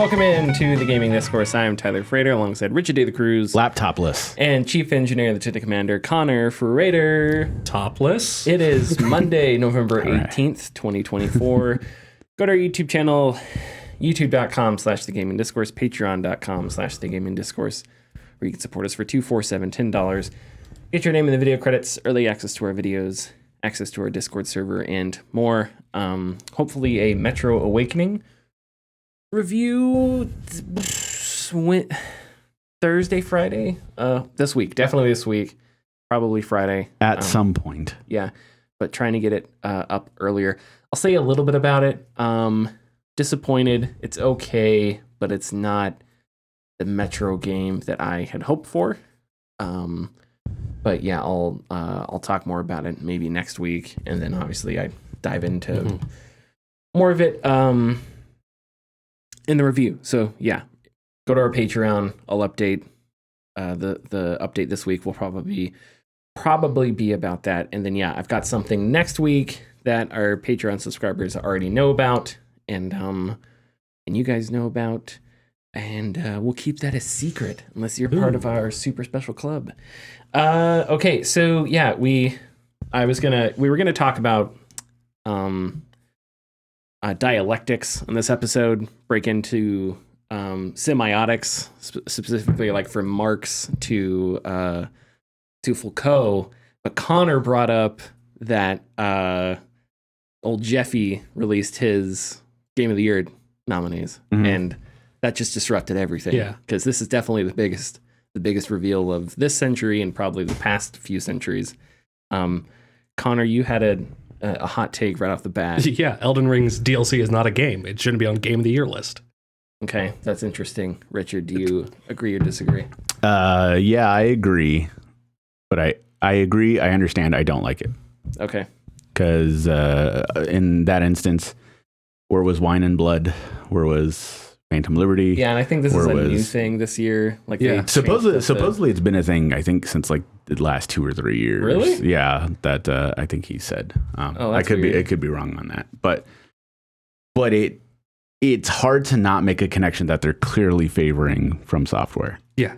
Welcome into the Gaming Discourse. I am Tyler Frater alongside Richard D. the Cruz. Laptopless. And Chief Engineer, Lieutenant Commander Connor Frater. Topless. It is Monday, November 18th, 2024. Go to our YouTube channel, youtube.com/The Gaming Discourse, patreon.com/The Gaming Discourse, where you can support us for $2, $4, $7, $10. Get your name in the video credits, early access to our videos, access to our Discord server, and more. Hopefully a Metro Awakening review went Thursday, Friday, this week, definitely this week, probably Friday At some point. Yeah, but trying to get it up earlier. I'll say a little bit about it. Disappointed. It's okay, but it's not the Metro game that I had hoped for. But yeah, I'll talk more about it maybe next week, and then obviously I dive into more of it in the review. So yeah, go to our Patreon. I'll update the update this week will probably be about that. And then yeah, I've got something next week that our Patreon subscribers already know about, and you guys know about, and we'll keep that a secret unless you're part of our super special club. Okay, so yeah, we were gonna talk about dialectics on this episode, break into semiotics, specifically like from Marx to Foucault. But Connor brought up that old Jeffy released his Game of the Year nominees, and that just disrupted everything. Yeah, because this is definitely the biggest reveal of this century and probably the past few centuries. Connor, you had a hot take right off the bat. Yeah, Elden Ring's DLC is not a game. It shouldn't be on Game of the Year list. Okay, that's interesting. Richard, do you agree or disagree? Yeah, I agree. But I agree. I understand. I don't like it. Okay. Because in that instance, where was Wine and Blood? Where was Phantom Liberty? Yeah, and I think this is a new thing this year. Like, yeah, supposedly it's been a thing, I think, since like the last 2 or 3 years. Really? Yeah, that I think he said. I could be wrong on that, but it's hard to not make a connection that they're clearly favoring From Software. Yeah.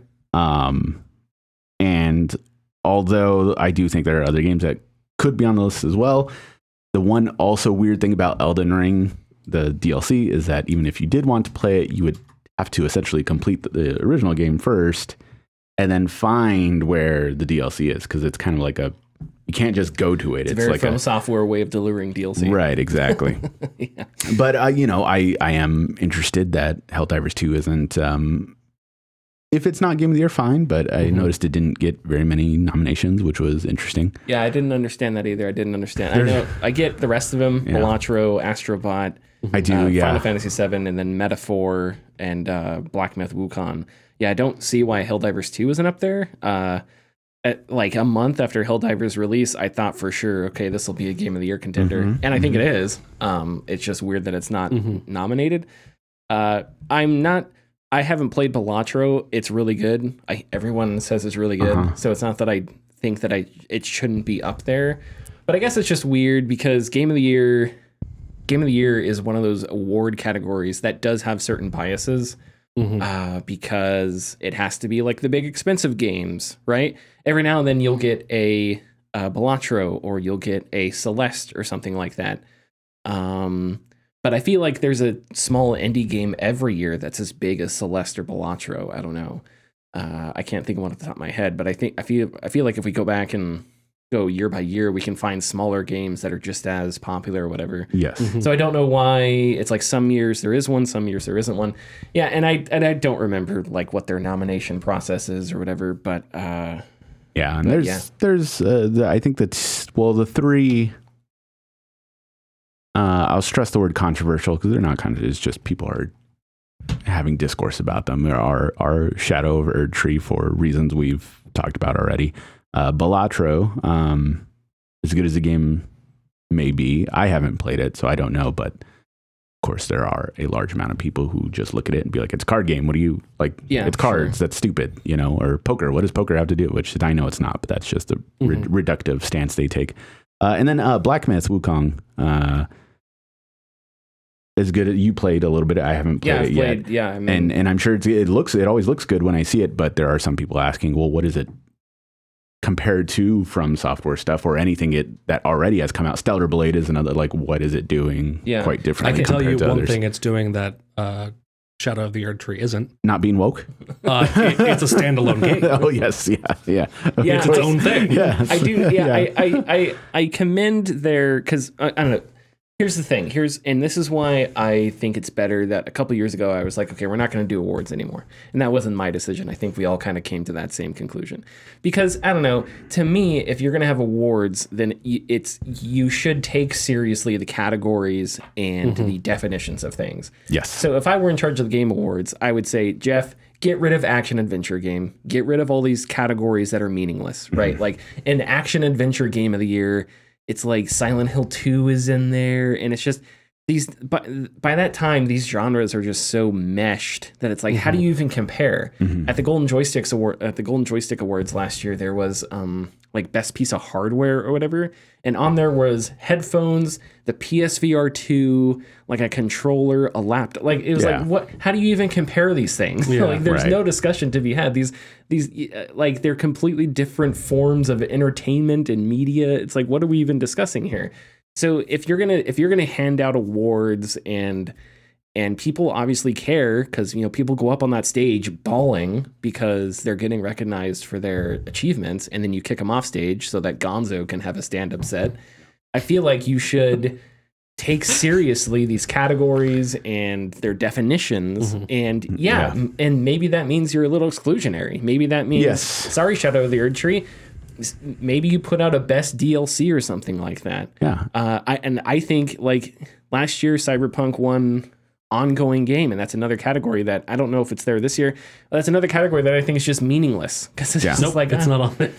And although I do think there are other games that could be on the list as well, the one also weird thing about Elden Ring, the DLC, is that even if you did want to play it, you would have to essentially complete the original game first and then find where the DLC is, because it's kind of like you can't just go to it. It's very like From Software way of delivering DLC. Right, exactly. Yeah. But, I am interested that Helldivers 2 isn't, if it's not Game of the Year, fine, but I noticed it didn't get very many nominations, which was interesting. Yeah, I didn't understand that either. I know I get the rest of them, Balatro, Astrobot, I do, Final Fantasy VII, and then Metaphor and Black Myth Wukong. Yeah, I don't see why Helldivers 2 isn't up there. At like a month after Helldivers release, I thought for sure, okay, this will be a Game of the Year contender, and I think it is. It's just weird that it's not nominated. I haven't played Balatro. It's really good. Everyone says it's really good, so it's not that I think that it shouldn't be up there. But I guess it's just weird because Game of the Year is one of those award categories that does have certain biases, because it has to be like the big expensive games, right? Every now and then you'll get a Balatro or you'll get a Celeste or something like that. But I feel like there's a small indie game every year that's as big as Celeste or Balatro. I don't know. I can't think of one off the top of my head, but I feel like if we go back and go year by year, we can find smaller games that are just as popular or whatever. Yes. So I don't know why it's like some years there is one, some years there isn't one. Yeah, and I don't remember like what their nomination process is or whatever, but yeah, and there's I think that's the three. I'll stress the word controversial because they're not controversial. It's just people are having discourse about them. There are Shadow of Erdtree for reasons we've talked about already. Balatro, as good as the game may be, I haven't played it, so I don't know. But of course, there are a large amount of people who just look at it and be like, "It's a card game. What do you like? Yeah, it's cards. Sure. That's stupid, Or poker. What does poker have to do?" Which I know it's not, but that's just a reductive stance they take. And then Black Myth Wukong. as good. You played a little bit. I haven't played it yet. Yeah, I mean, and I'm sure it always looks good when I see it. But there are some people asking, well, what is it compared to From Software stuff or anything that already has come out? Stellar Blade is another, like, what is it doing quite differently? I can tell you one others? thing it's doing that Shadow of the Erd Tree isn't. Not being woke? It's a standalone game. Oh, yes. Yeah. Yeah, it's its own thing. Yeah. I do. Yeah. I commend their, because I don't know. Here's the thing. And this is why I think it's better that a couple years ago I was like, okay, we're not going to do awards anymore. And that wasn't my decision. I think we all kind of came to that same conclusion. Because, I don't know, to me, if you're going to have awards, then you should take seriously the categories and the definitions of things. Yes. So if I were in charge of the Game Awards, I would say, Jeff, get rid of action adventure game. Get rid of all these categories that are meaningless, right? Like an action adventure game of the year, it's like Silent Hill 2 is in there, and it's just these. By that time, these genres are just so meshed that it's like, how do you even compare? At the Golden Joystick Awards last year, there was like best piece of hardware or whatever, and on there was headphones, the PSVR 2, like a controller, a laptop. Like it was like, what? How do you even compare these things? Like there's no discussion to be had. These like they're completely different forms of entertainment and media. It's like, what are we even discussing here? So if you're gonna hand out awards and people obviously care because people go up on that stage bawling because they're getting recognized for their achievements, and then you kick them off stage so that Gonzo can have a stand-up set. I feel like you should take seriously these categories and their definitions, and and maybe that means you're a little exclusionary. Maybe that means sorry, Shadow of the Erd Tree. Maybe you put out a best DLC or something like that. Yeah. I think like last year Cyberpunk won ongoing game, and that's another category that I don't know if it's there this year. That's another category that I think is just meaningless because it's just like it's not on there.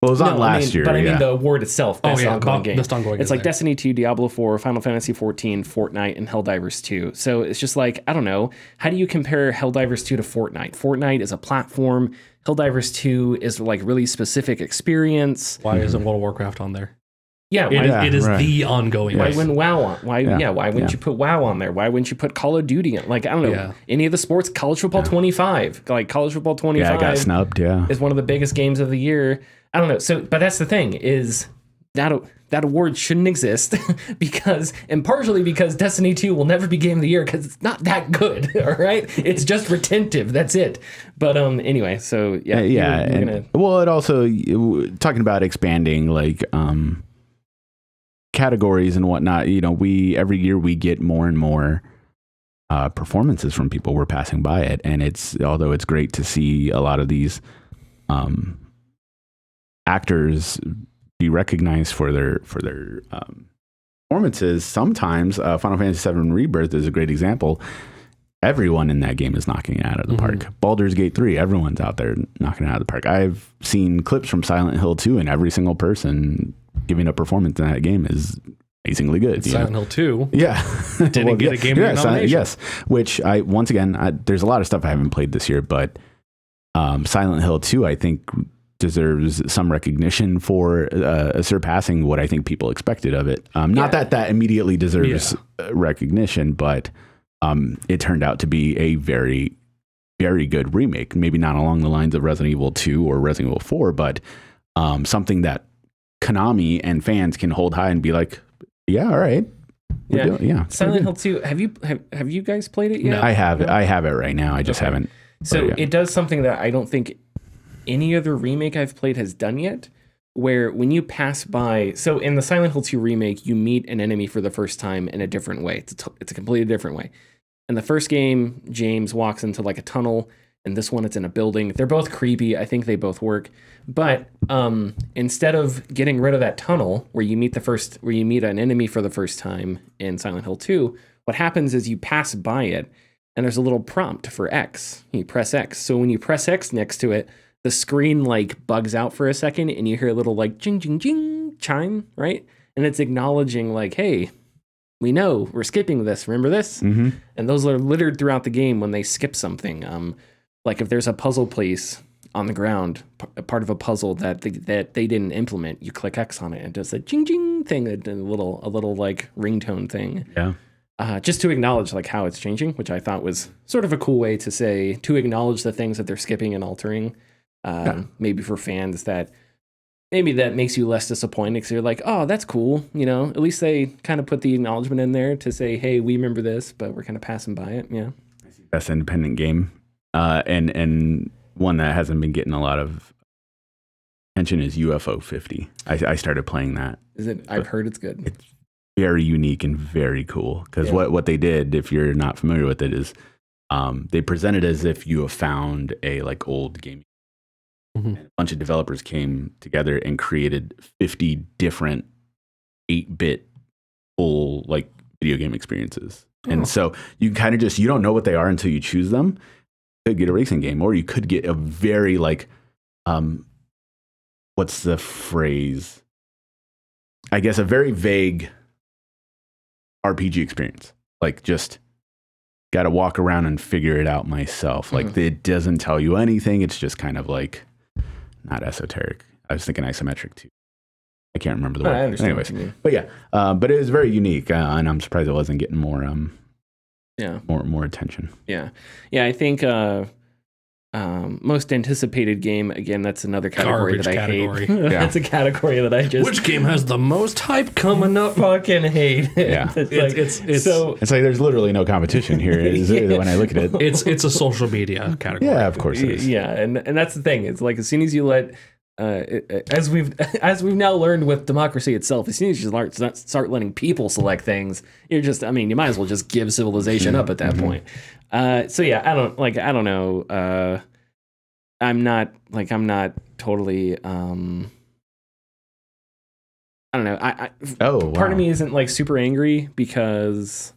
Well, it was on last year. But I mean the award itself, best ongoing game. Best ongoing. It's like there. Destiny 2, Diablo 4, Final Fantasy 14, Fortnite, and Helldivers 2. So it's just like, I don't know. How do you compare Helldivers 2 to Fortnite? Fortnite is a platform. Helldivers 2 is like really specific experience. Why isn't World of Warcraft on there? Yeah, it is the ongoing. Why wouldn't WoW on? Why wouldn't you put WoW on there? Why wouldn't you put Call of Duty on? Like, I don't know, any of the sports, College Football 25. Like College Football 25 I got snubbed, is one of the biggest games of the year. I don't know. So, but that's the thing is that award shouldn't exist partially because Destiny 2 will never be Game of the Year because it's not that good. All right, it's just retentive. That's it. But anyway, so well, it also talking about expanding like categories and whatnot. We every year we get more and more performances from people. We're passing by it, and although it's great to see a lot of these actors be recognized for their performances. Sometimes Final Fantasy VII Rebirth is a great example. Everyone in that game is knocking it out of the park. Baldur's Gate 3, everyone's out there knocking it out of the park. I've seen clips from Silent Hill 2, and every single person giving a performance in that game is amazingly good. Silent Hill 2 didn't get a Game of the Year nomination. Yes, which there's a lot of stuff I haven't played this year, but Silent Hill 2 I think deserves some recognition for surpassing what I think people expected of it. Not that immediately deserves recognition, but it turned out to be a very, very good remake. Maybe not along the lines of Resident Evil 2 or Resident Evil 4, but something that Konami and fans can hold high and be like, yeah, all right. Silent Hill 2, have you guys played it yet? No, I have it. I have it right now. I just haven't. So it does something that I don't think any other remake I've played has done yet, where when you pass by, so in the Silent Hill 2 remake, you meet an enemy for the first time in a different way. It's a completely different way. In the first game, James walks into like a tunnel, and this one it's in a building. They're both creepy. I think they both work. But instead of getting rid of that tunnel where you meet an enemy for the first time in Silent Hill 2, what happens is you pass by it, and there's a little prompt for X. You press X. So when you press X next to it, the screen like bugs out for a second, and you hear a little like jing jing jing chime, right? And it's acknowledging like, hey, we know we're skipping this. Remember this? And those are littered throughout the game when they skip something. Like if there's a puzzle piece on the ground, part of a puzzle that they didn't implement, you click X on it and it does a jing jing thing, a little like ringtone thing. Yeah. just to acknowledge like how it's changing, which I thought was sort of a cool way to say, to acknowledge the things that they're skipping and altering. Maybe for fans that makes you less disappointed because you're like, oh, that's cool. You know, at least they kind of put the acknowledgement in there to say, hey, we remember this, but we're kind of passing by it. Yeah. Best independent game. And one that hasn't been getting a lot of attention is UFO 50. I started playing that. Is it? I've heard it's good. It's very unique and very cool because what they did, if you're not familiar with it, is they presented as if you have found a like old game. And a bunch of developers came together and created 50 different 8-bit full like video game experiences. And so you kind of just, you don't know what they are until you choose them. You could get a racing game, or you could get a very like, what's the phrase? I guess a very vague RPG experience. Like just got to walk around and figure it out myself. Like it doesn't tell you anything. It's just kind of like, not esoteric. I was thinking isometric too. I can't remember the word. I understand. Anyways, but yeah, but it was very unique, and I'm surprised it wasn't getting more more attention. Yeah. I think most anticipated game, again, that's another category Garbage that I category. hate. That's a category that I just Which game has the most hype coming up? fucking hate. Yeah. It's so It's like there's literally no competition here when I look at it. It's a social media category. Yeah, of course it is. Yeah, and that's the thing. It's like as soon as you let as we've now learned with democracy itself, as soon as you start letting people select things, you're just, I mean, you might as well just give civilization up at that point. So yeah, I don't know. I'm not totally I don't know. Part of me isn't like super angry because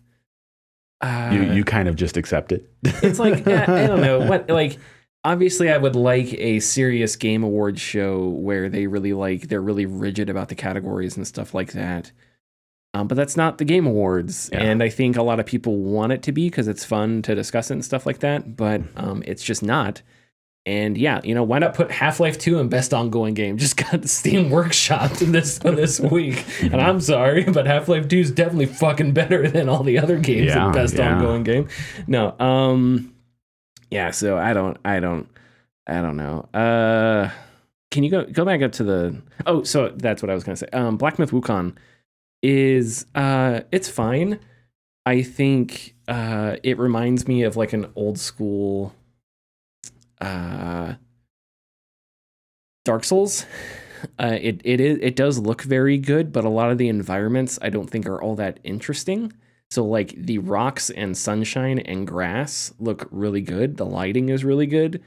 you kind of just accept it. It's like I don't know what, like obviously I would like a serious game awards show where they're really rigid about the categories and stuff like that. But that's not the Game Awards. Yeah. And I think a lot of people want it to be because it's fun to discuss it and stuff like that. But it's just not. And yeah, why not put Half-Life 2 in Best Ongoing Game? Just got the Steam workshopped this week. And I'm sorry, but Half-Life 2 is definitely fucking better than all the other games in Best Ongoing Game. No, yeah, so I don't know. Can you go back up to the... Oh, so that's what I was going to say. Black Myth Wukong is... it's fine. I think it reminds me of like an old school Dark Souls. It does look very good, but a lot of the environments I don't think are all that interesting. So like the rocks and sunshine and grass look really good. The lighting is really good,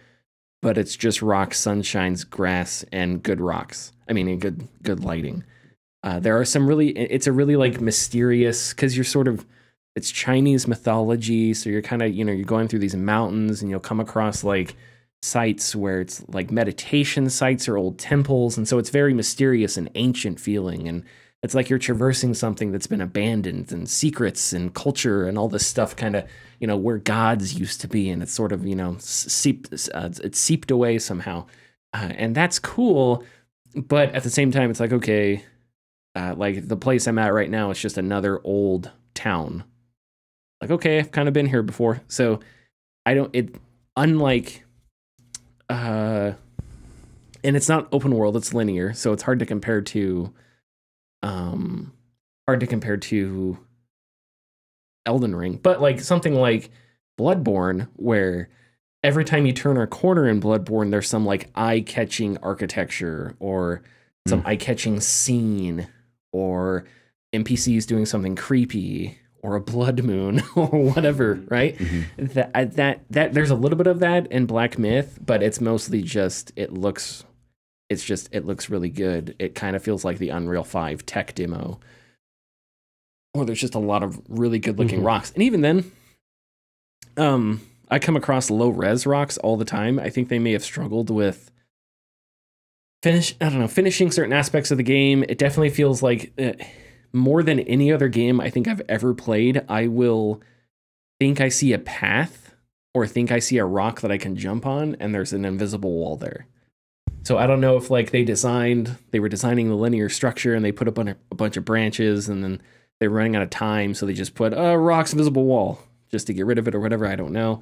but it's just rocks, sunshines, grass, and good rocks. I mean, good lighting. There are some it's a really like mysterious, because it's Chinese mythology. So you're kind of, you're going through these mountains and you'll come across like sites where it's like meditation sites or old temples. And so it's very mysterious and ancient feeling. And it's like you're traversing something that's been abandoned, and secrets and culture and all this stuff kind of, where gods used to be. And it's sort of, it's seeped away somehow. And that's cool. But at the same time, it's like, okay, like the place I'm at right now is just another old town. Like, okay, I've kind of been here before. So unlike, and it's not open world, it's linear. So it's hard to compare to Elden Ring, but like something like Bloodborne, where every time you turn a corner in Bloodborne, there's some like eye-catching architecture or some eye-catching scene or NPCs doing something creepy or a blood moon or whatever, right? That there's a little bit of that in Black Myth, but it's mostly just it looks really good. It kind of feels like the Unreal 5 tech demo, where there's just a lot of really good looking rocks. And even then, I come across low res rocks all the time. I think they may have struggled with finishing certain aspects of the game. It definitely feels like more than any other game I think I've ever played, I will think I see a path or think I see a rock that I can jump on, and there's an invisible wall there. So I don't know if like they were designing the linear structure and they put up a bunch of branches, and then they're running out of time, so they just put a rock's invisible wall just to get rid of it or whatever. I don't know.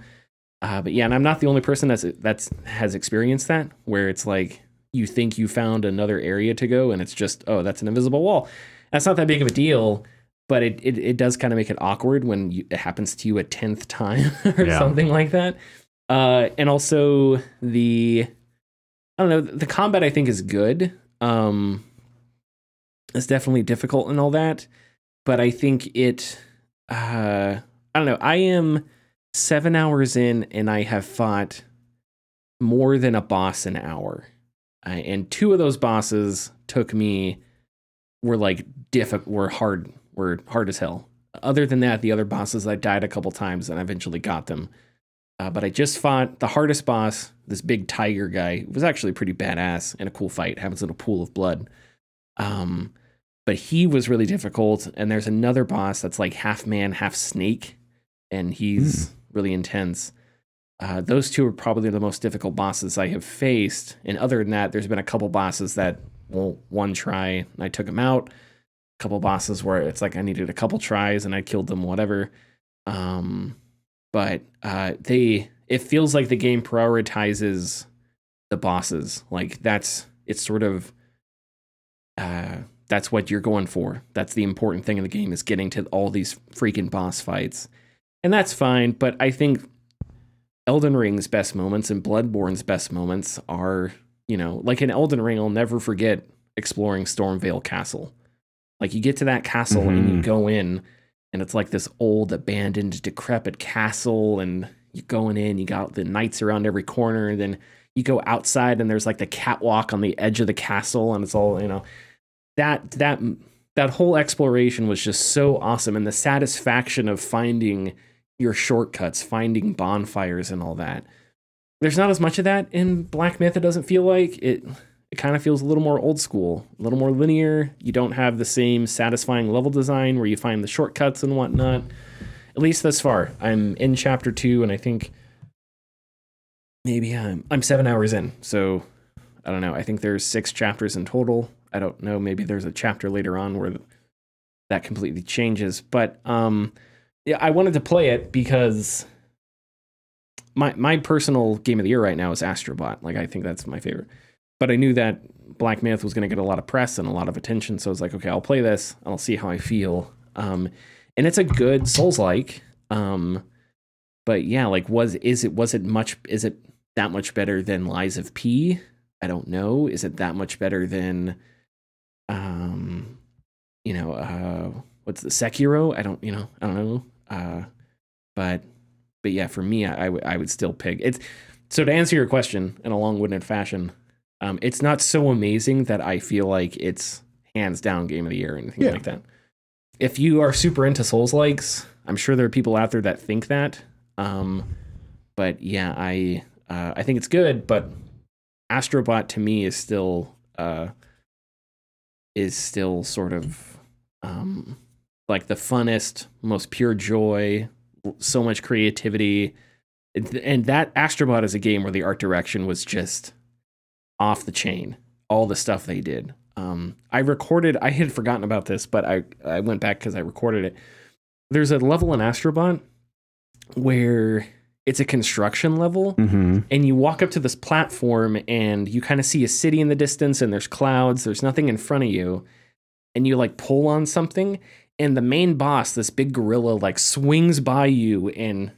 But yeah, and I'm not the only person that's has experienced that, where it's like you think you found another area to go, and it's just, oh, that's an invisible wall. That's not that big of a deal, but it does kind of make it awkward when it happens to you a 10th time or something like that. And also I don't know, the combat I think is good. It's definitely difficult and all that, but I think I don't know, I am 7 hours in and I have fought more than a boss an hour. And 2 of those bosses were hard as hell. Other than that, the other bosses, I died a couple times and I eventually got them. But I just fought the hardest boss, this big tiger guy. It was actually pretty badass and a cool fight. Happens in a pool of blood. But he was really difficult. And there's another boss that's like half man, half snake. And he's really intense. Those 2 are probably the most difficult bosses I have faced. And other than that, there's been a couple bosses that, well, one try and I took them out. A couple bosses where it's like I needed a couple tries and I killed them, whatever. But it feels like the game prioritizes the bosses. Like that's what you're going for. That's the important thing in the game, is getting to all these freaking boss fights. And that's fine, but I think Elden Ring's best moments and Bloodborne's best moments are, like in Elden Ring, I'll never forget exploring Stormvale Castle. Like you get to that castle and you go in, and it's like this old, abandoned, decrepit castle, and you're going in, you got the knights around every corner, and then you go outside and there's like the catwalk on the edge of the castle, and it's all, that whole exploration was just so awesome. And the satisfaction of finding your shortcuts, finding bonfires and all that. There's not as much of that in Black Myth. It doesn't feel like it kind of feels a little more old school, a little more linear. You don't have the same satisfying level design where you find the shortcuts and whatnot. At least thus far. I'm in chapter 2, and I think maybe I'm 7 hours in. So I don't know. I think there's 6 chapters in total. I don't know. Maybe there's a chapter later on where that completely changes. But yeah, I wanted to play it because my personal game of the year right now is Astrobot. Like, I think that's my favorite. But I knew that Black Myth was going to get a lot of press and a lot of attention, so I was like, okay, I'll play this and I'll see how I feel. And it's a good Souls-like. But yeah, like, is it that much better than Lies of P? I don't know. Is it that much better than what's the Sekiro? I don't know. But yeah, for me, I would still pick it. So to answer your question in a long-winded fashion, it's not so amazing that I feel like it's hands down game of the year or anything like that. If you are super into Souls-likes, I'm sure there are people out there that think that. But yeah, I think it's good, but Astrobot to me is still sort of like the funnest, most pure joy, so much creativity. And that Astrobot is a game where the art direction was just off the chain. All the stuff they did. I had forgotten about this, but I went back because I recorded it. There's a level in Astrobot where it's a construction level, and you walk up to this platform and you kind of see a city in the distance, and there's clouds, there's nothing in front of you, and you like pull on something, and the main boss, this big gorilla, like swings by you and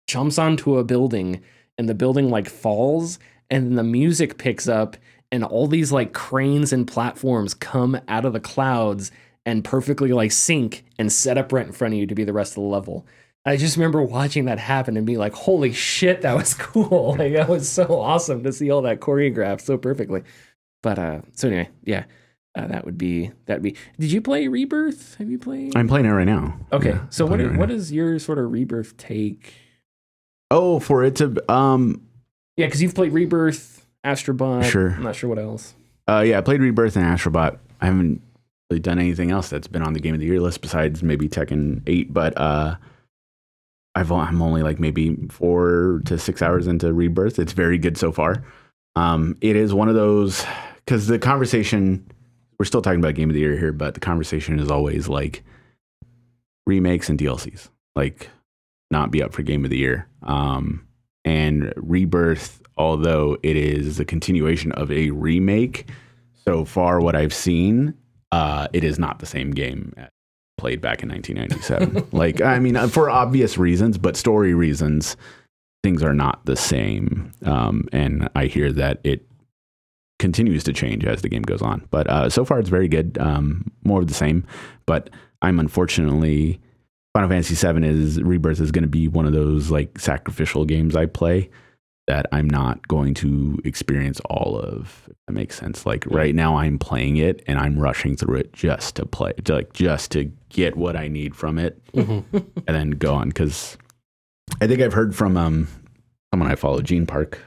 jumps onto a building, and the building like falls, and then the music picks up, and all these like cranes and platforms come out of the clouds and perfectly like sync and set up right in front of you to be the rest of the level. I just remember watching that happen and being like, holy shit, that was cool. Like, that was so awesome to see all that choreographed so perfectly. But so anyway, yeah, that'd be. Did you play Rebirth? Have you played? I'm playing it right now. Okay, yeah, so what is your sort of Rebirth take? Oh, for it to yeah, because you've played Rebirth, Astrobot. Sure. I'm not sure what else. Yeah, I played Rebirth and Astrobot. I haven't really done anything else that's been on the Game of the Year list besides maybe Tekken 8, but I'm only like maybe 4 to 6 hours into Rebirth. It's very good so far. It is one of those, because the conversation, we're still talking about Game of the Year here, but the conversation is always like, remakes and DLCs, like not be up for Game of the Year. And Rebirth, although it is a continuation of a remake, so far what I've seen, it is not the same game as played back in 1997. Like, I mean, for obvious reasons, but story reasons, things are not the same. And I hear that it continues to change as the game goes on. But so far it's very good. More of the same. But I'm unfortunately, Final Fantasy VII Rebirth is going to be one of those like sacrificial games I play that I'm not going to experience all of, if that makes sense. Like right now I'm playing it and I'm rushing through it just to play, just to get what I need from it and then go on. Cause I think I've heard from someone I follow, Gene Park.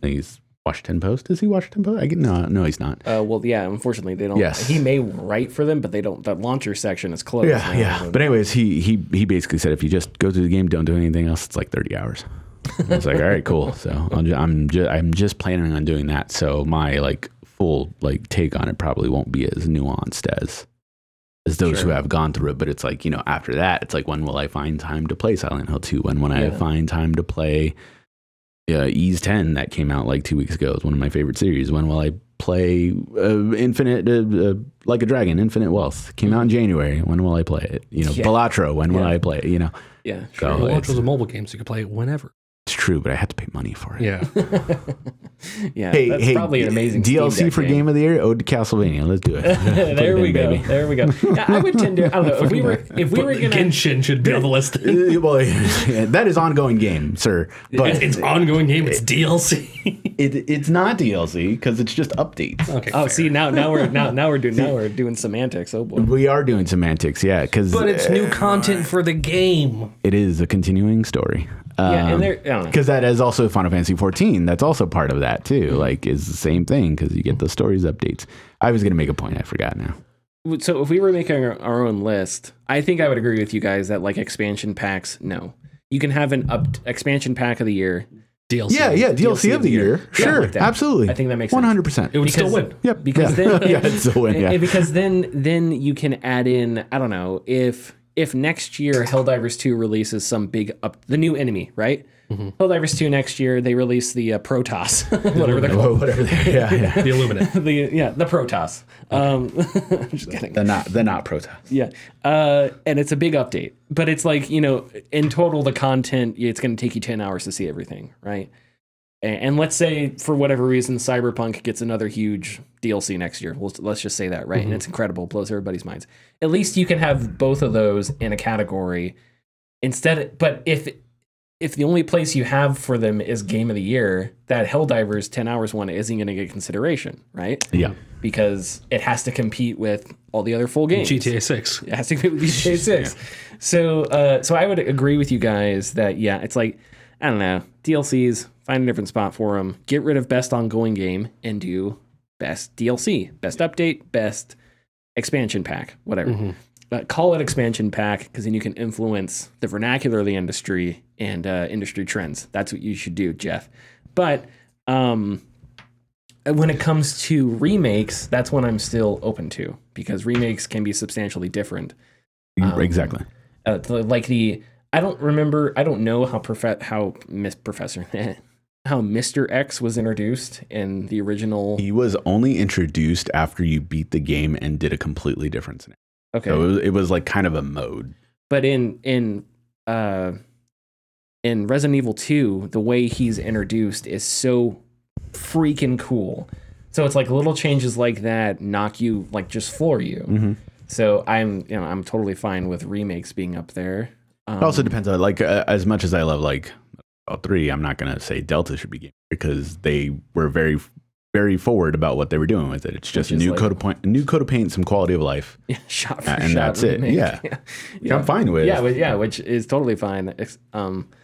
He's Washington Post. Is he Washington Post? No, he's not. Well, yeah, unfortunately they don't. Yes. He may write for them, but they don't. The launcher section is closed. Yeah. But anyways, he basically said if you just go through the game, don't do anything else, it's like 30 hours. I was like, all right, cool. So I'm just planning on doing that. So my like full like take on it probably won't be as nuanced as those who have gone through it. But it's like, after that, it's like, when will I find time to play Silent Hill 2? When I find time to play Ys 10 that came out like 2 weeks ago? It's one of my favorite series. When will I play Infinite Like a Dragon, Infinite Wealth? Came out in January. When will I play it? Balatro, when will I play it? Yeah, sure. So Balatro's a mobile game, so you can play it whenever. It's true, but I had to pay money for it. Yeah. Yeah, that's probably an amazing DLC for Game of the Year, Ode to Castlevania. Let's do it. There we go. There we go. Yeah, I would tend to. I don't know if we were gonna. Genshin should be on the list. Well, that is ongoing game, sir. But it's ongoing game. It's DLC. It's not DLC because it's just updates. Okay. Oh, fair. See now we're doing semantics. Oh boy. We are doing semantics, yeah. But it's new content for the game. It is a continuing story. And I don't know. Because that is also Final Fantasy 14. That's also part of that too. Like, is the same thing because you get the stories updates. I was going to make a point. I forgot now. So if we were making our own list, I think I would agree with you guys that like expansion packs, no. You can have an expansion pack of the year. DLC. Yeah, DLC of the year. Sure, like absolutely. I think that makes sense. 100%. It would still win. Yep. Because then it'd still win. Yeah. Because then you can add in, I don't know, if next year Helldivers 2 releases some big the new enemy, right? Helldivers 2 next year, they release the Protoss, whatever they're called. Whatever yeah. The Illuminate. the Protoss. I'm just kidding. The not Protoss. Yeah. And it's a big update. But it's like, in total, the content, it's going to take you 10 hours to see everything, right? And let's say, for whatever reason, Cyberpunk gets another huge DLC next year. Let's just say that, right? And it's incredible, blows everybody's minds. At least you can have both of those in a category instead. But if the only place you have for them is Game of the Year, that Helldivers 10 hours one isn't going to get consideration, right? Yeah. Because it has to compete with all the other full games. GTA 6. It has to compete with GTA 6. Yeah. So I would agree with you guys that, yeah, it's like, I don't know, DLCs, find a different spot for them, get rid of best ongoing game, and do best DLC, best update, best expansion pack, whatever. Call it expansion pack, because then you can influence the vernacular of the industry and industry trends. That's what you should do, Jeff. But when it comes to remakes, that's one I'm still open to, because remakes can be substantially different. Exactly. I don't know how how Mr. X was introduced in the original. He was only introduced after you beat the game and did a completely different scenario. Okay. So it was like kind of a mode. But in Resident Evil 2, the way he's introduced is so freaking cool. So it's like little changes like that knock you, like just floor you. So I'm totally fine with remakes being up there. It also depends on as much as I love like 3, I'm not gonna say Delta should be game because they were very, very forward about what they were doing with it. It's just a new coat of paint, some quality of life, shot for and shot that's remake. it. Yeah. I'm fine with. Which is totally fine.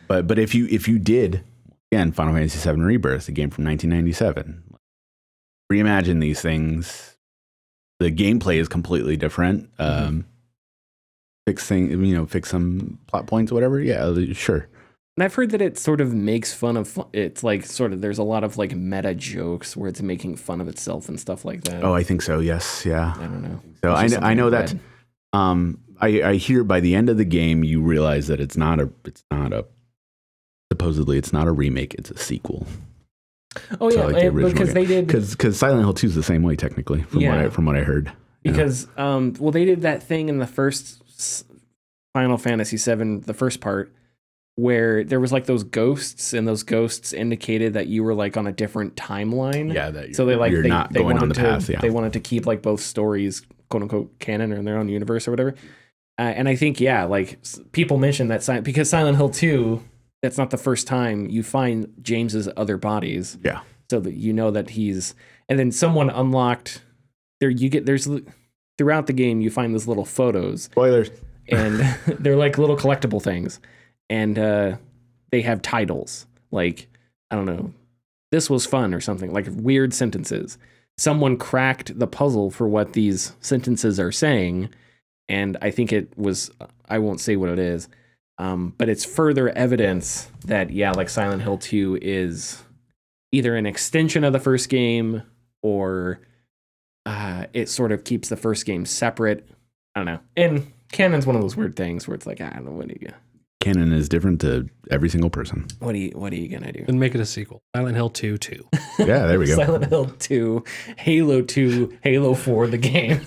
But if you did again Final Fantasy VII Rebirth, a game from 1997, reimagine these things. The gameplay is completely different. Fix some plot points, whatever. Yeah, sure. And I've heard that it sort of makes fun of, it's like sort of, there's a lot of like meta jokes where it's making fun of itself and stuff like that. Oh, I think so. Yes. Yeah. I don't know. So I know that. I hear by the end of the game you realize that supposedly it's not a remake, it's a sequel. Oh yeah, like the because they did because Silent Hill 2 is the same way technically from what I heard. Because well, they did that thing in the first Final Fantasy VII, the first part, where there was like those ghosts, and those ghosts indicated that you were like on a different timeline. Yeah, that so you're not going on the path. Yeah, they wanted to keep like both stories, quote unquote, canon or in their own universe or whatever. And I think like people mentioned that because Silent Hill 2, that's not the first time you find James's other bodies. Yeah, so that you know that he's, and then someone unlocked there. There's throughout the game you find these little photos. Spoilers. And they're like little collectible things. And they have titles like, I don't know, this was fun or something, like weird sentences. Someone cracked the puzzle for what these sentences are saying. And I think it was, I won't say what it is, but it's further evidence that, like Silent Hill 2 is either an extension of the first game or it sort of keeps the first game separate. I don't know. And canon's one of those weird things where it's like, I don't know, what do you... Canon is different to every single person. What are you gonna do? And make it a sequel. Silent Hill 2 2. Yeah, there we go. Silent Hill 2, Halo 2, Halo 4, the game.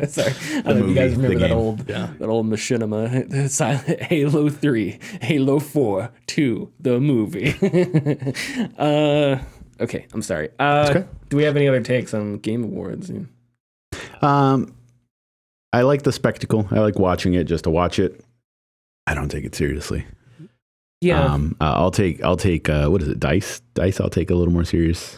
Sorry, I don't know if you guys remember that old machinima. Silent Halo 3, Halo 4, 2, the movie. Okay, I'm sorry. Okay. Do we have any other takes on Game Awards? I like the spectacle. I like watching it just to watch it. I don't take it seriously. Yeah. I'll take what is it? Dice. I'll take a little more serious.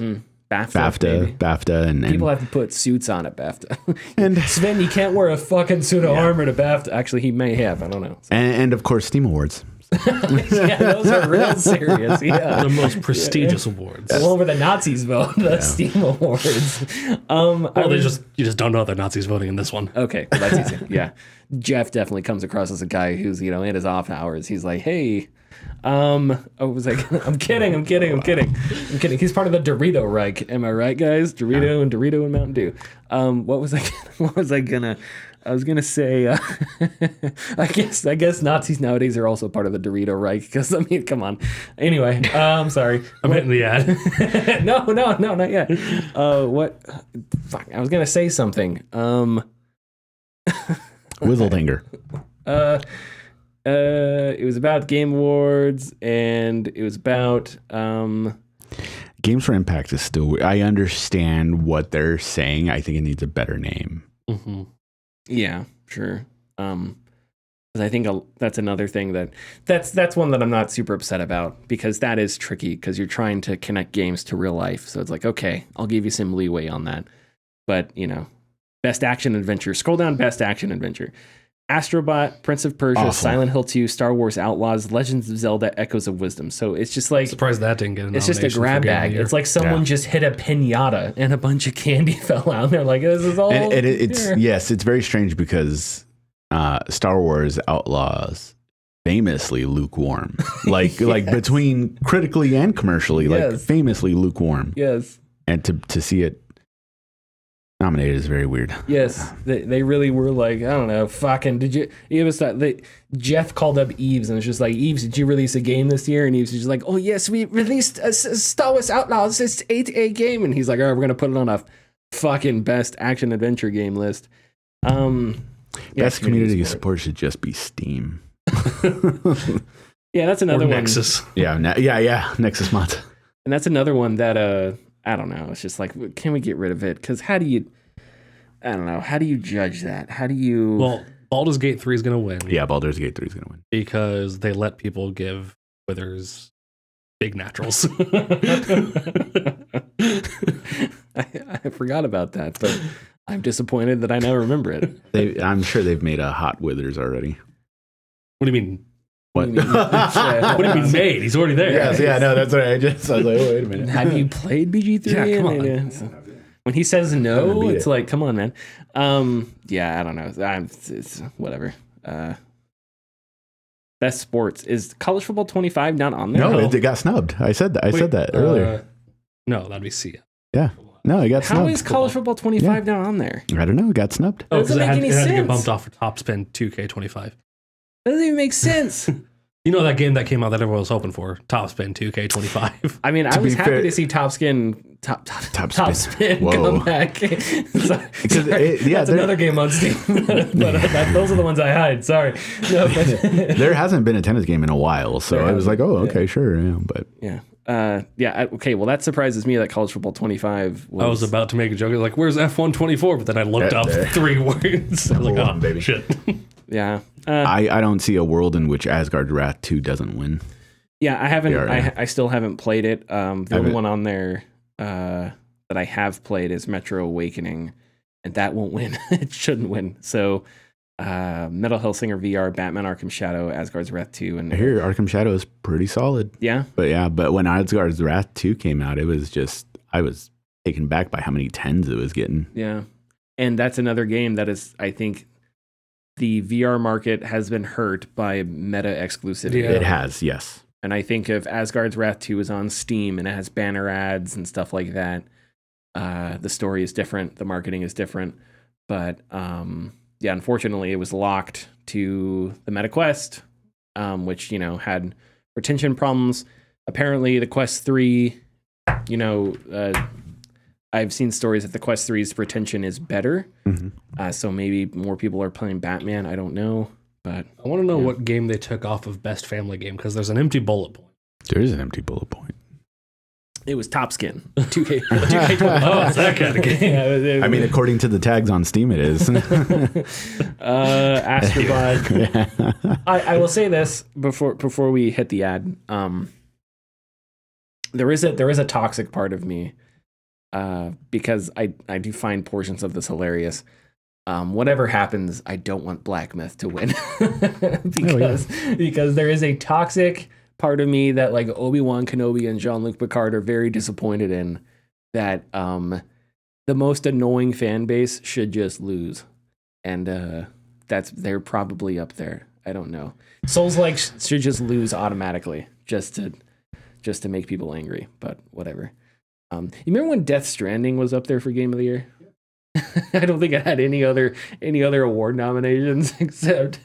BAFTA, and people have to put suits on at BAFTA. And Sven, you can't wear a fucking suit of armor to BAFTA. Actually, he may have. I don't know. And of course, Steam Awards. Yeah, those are real serious. Yeah, the most prestigious awards. Well, where the Nazis vote, the Steam Awards. You just don't know they're Nazis voting in this one. Okay, well, that's easy. Yeah, Jeff definitely comes across as a guy who's in his off hours. He's like, hey. I was like, I'm kidding. He's part of the Dorito Reich. Am I right, guys? Dorito and Mountain Dew. What was I gonna say? I guess Nazis nowadays are also part of the Dorito Reich. Because I mean, come on. Anyway, I'm sorry. I'm hitting the ad. No, not yet. What? Fuck. I was gonna say something. Whizzledinger. It was about Game Awards, and it was about Games for Impact is still. I understand what they're saying. I think it needs a better name. Mm-hmm. Yeah, sure. Because I think that's another thing that's one that I'm not super upset about, because that is tricky because you're trying to connect games to real life. So it's like, okay, I'll give you some leeway on that, but best action adventure. Scroll down, best action adventure. Astrobot, Prince of Persia, Awful. Silent Hill 2, Star Wars Outlaws, Legends of Zelda, Echoes of Wisdom. So it's just like... I'm surprised that didn't get a nomination. It's just a grab bag. It's like someone just hit a pinata and a bunch of candy fell out. And they're like, this is all... And it's very strange because Star Wars Outlaws famously lukewarm. Like Yes. between critically and commercially, like famously lukewarm. Yes. And to see it nominated is very weird. Yes, they really were like, I don't know, fucking, did you, it was that, Jeff called up Eves and was just like, Eves, did you release a game this year? And Eves was just like, oh yes, we released a Star Wars Outlaws, it's 8A game. And he's like, all right, we're going to put it on a fucking best action adventure game list. Best community support should just be Steam. Yeah, that's another one. Nexus. Yeah, Nexus mods. And that's another one that, I don't know. It's just like, can we get rid of it? Because how do you judge that? How do you... Well, Baldur's Gate 3 is going to win. Yeah, Baldur's Gate 3 is going to win. Because they let people give Withers big naturals. I forgot about that, but I'm disappointed that I now remember it. I'm sure they've made a hot Withers already. What do you mean? What? What do you mean made? He's already there. Yes, yeah, no, that's what I was like, oh, wait a minute. Have you played BG3? Yeah, come on. When he says no, it's like, come on, man. Yeah, I don't know. It's whatever. Best sports. Is college football 25 not on there? No, it got snubbed. I said that. I said that earlier. No, that'd be Sia. Yeah. No, it got How snubbed. is College Football 25 not on there? I don't know. It got snubbed. Oh, Doesn't because make any it had to sense. get bumped off for Top Spin 2K25. Doesn't even make sense. You know that game that came out that everyone was hoping for, Top Spin 2K25. I mean, I was happy to see Top Spin Top Spin Whoa. come back. That's another game on Steam. but those are the ones I hide. Sorry. No, but there hasn't been a tennis game in a while, so I was like, oh, okay, sure, yeah, but okay. Well, that surprises me that College Football 25 was. I was about to make a joke. I was like, where's F124? But then I looked up 3 words. I was like, oh, baby. shit. Yeah. I don't see a world in which Asgard's Wrath 2 doesn't win. Yeah, I haven't. Yeah. I still haven't played it. The only one on there that I have played is Metro Awakening, and that won't win. It shouldn't win. So, Metal Hellsinger VR, Batman: Arkham Shadow, Asgard's Wrath 2, and I hear Arkham Shadow is pretty solid. Yeah, but when Asgard's Wrath 2 came out, it was just I was taken back by how many 10s it was getting. Yeah, and that's another game that is, I think, the VR market has been hurt by meta exclusivity. Yeah. It has, yes. And I think if Asgard's Wrath 2 is on Steam and it has banner ads and stuff like that, the story is different, the marketing is different. But yeah, unfortunately, it was locked to the Meta Quest, which, had retention problems. Apparently, the Quest 3, I've seen stories that the Quest 3's retention is better. Mm-hmm. So maybe more people are playing Batman. I don't know. But I want to know what game they took off of Best Family Game, because there's an empty bullet point. There is an empty bullet point. it was Top Skin. 2K. 2K20. Oh, it's that kind of game. I mean, according to the tags on Steam, it is. Astrobot. Yeah. I will say this before we hit the ad. There is a toxic part of me, because I do find portions of this hilarious. Whatever happens, I don't want Black Myth to win because there is a toxic part of me that, like, Obi-Wan Kenobi and Jean-Luc Picard are very disappointed in, that the most annoying fan base should just lose, and they're probably up there. I don't know. Souls-like should just lose automatically just to make people angry, but whatever. You remember when Death Stranding was up there for Game of the Year? I don't think it had any other award nominations except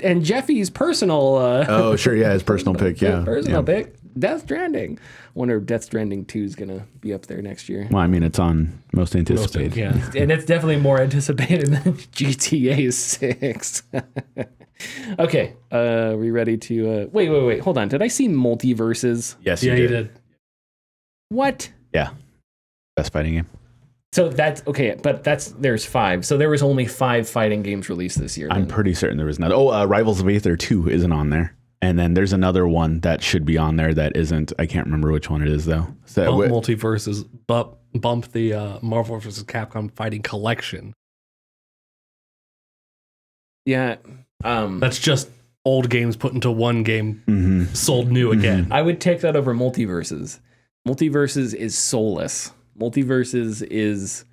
and Jeffy's personal. Oh, sure, yeah, his personal pick, yeah, personal pick, Death Stranding. Wonder if Death Stranding 2 is gonna be up there next year. Well, I mean, it's on most anticipated. Yeah, and it's definitely more anticipated than GTA 6. Okay, we ready to? Wait, hold on. Did I see Multiverses? Yes, you did. What? Yeah, best fighting game. So that's okay, but there's 5. So there was only 5 fighting games released this year. I'm pretty certain there was not. Rivals of Aether 2 isn't on there. And then there's another one that should be on there that isn't. I can't remember which one it is, though. So Multiverses bump the Marvel vs. Capcom Fighting Collection. Yeah. That's just old games put into one game, sold new again. I would take that over Multiverses. Multiverses is soulless. Multiverses is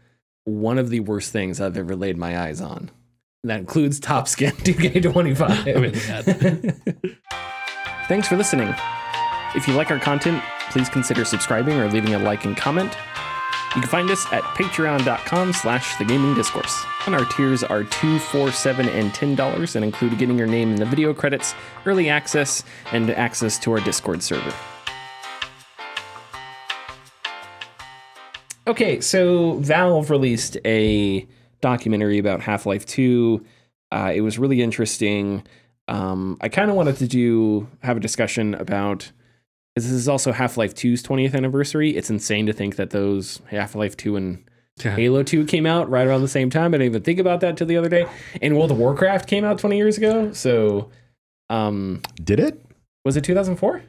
one of the worst things I've ever laid my eyes on. And that includes Top Skin 2K25. I mean, Thanks for listening. If you like our content, please consider subscribing or leaving a like and comment. You can find us at patreon.com/thegamingdiscourse. And our tiers are $2, $4, $7, and $10 and include getting your name in the video credits, early access, and access to our Discord server. Okay, so Valve released a documentary about Half-Life 2. It was really interesting. I kind of wanted to have a discussion about, because this is also Half-Life 2's 20th anniversary. It's insane to think that those Half-Life 2 and Halo 2 came out right around the same time. I didn't even think about that till the other day. And World of Warcraft came out 20 years ago. So, did it? Was it 2004?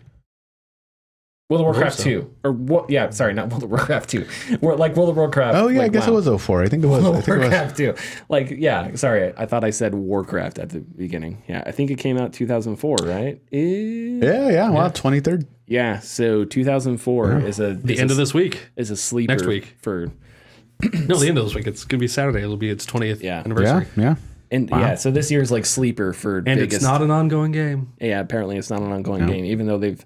World of Warcraft 2. Or what? Yeah, sorry, not World of Warcraft 2. Like World of Warcraft. Oh, yeah, I guess it was 04. I think it was. World of Warcraft 2. Like, yeah, sorry. I thought I said Warcraft at the beginning. Yeah, I think it came out 2004, right? Yeah. Well, 23rd. Yeah, so 2004 is the end of this week. Is a sleeper. Next week. For... No, the end of this week. It's going to be Saturday. It'll be its 20th anniversary. Yeah. And yeah, so this year's like sleeper for and biggest... it's not an ongoing game. Yeah, apparently it's not an ongoing game, even though they've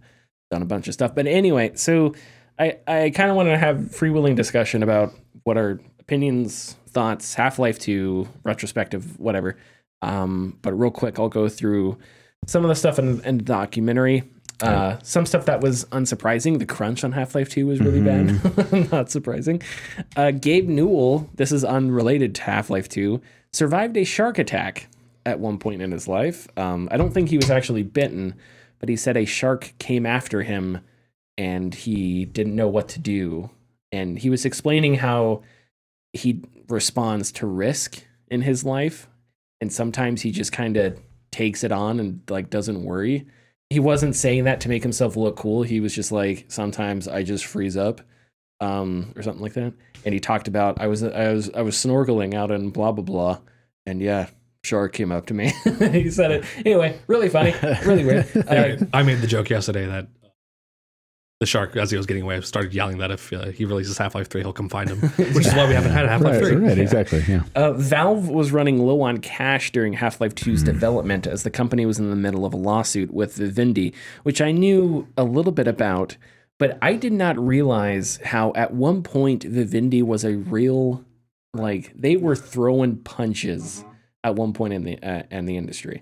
done a bunch of stuff. But anyway, so I kind of want to have freewheeling discussion about what our opinions, thoughts, Half-Life 2, retrospective, whatever. But real quick, I'll go through some of the stuff in the documentary. Some stuff that was unsurprising. The crunch on Half-Life 2 was really bad. Not surprising. Gabe Newell, this is unrelated to Half-Life 2, survived a shark attack at one point in his life. I don't think he was actually bitten, but he said a shark came after him and he didn't know what to do. And he was explaining how he responds to risk in his life. And sometimes he just kind of takes it on and like doesn't worry. He wasn't saying that to make himself look cool. He was just like, sometimes I just freeze up, or something like that. And he talked about I was snorkeling out in blah blah blah, and yeah, shark came up to me. He said it anyway. Really funny, really weird. I made the joke yesterday that the shark, as he was getting away, started yelling that if he releases Half-Life 3, he'll come find him, which is why we haven't had Half-Life 3. Right, exactly. Yeah. Valve was running low on cash during Half-Life 2's development as the company was in the middle of a lawsuit with Vivendi, which I knew a little bit about, but I did not realize how at one point Vivendi was a real, like, they were throwing punches at one point in the industry.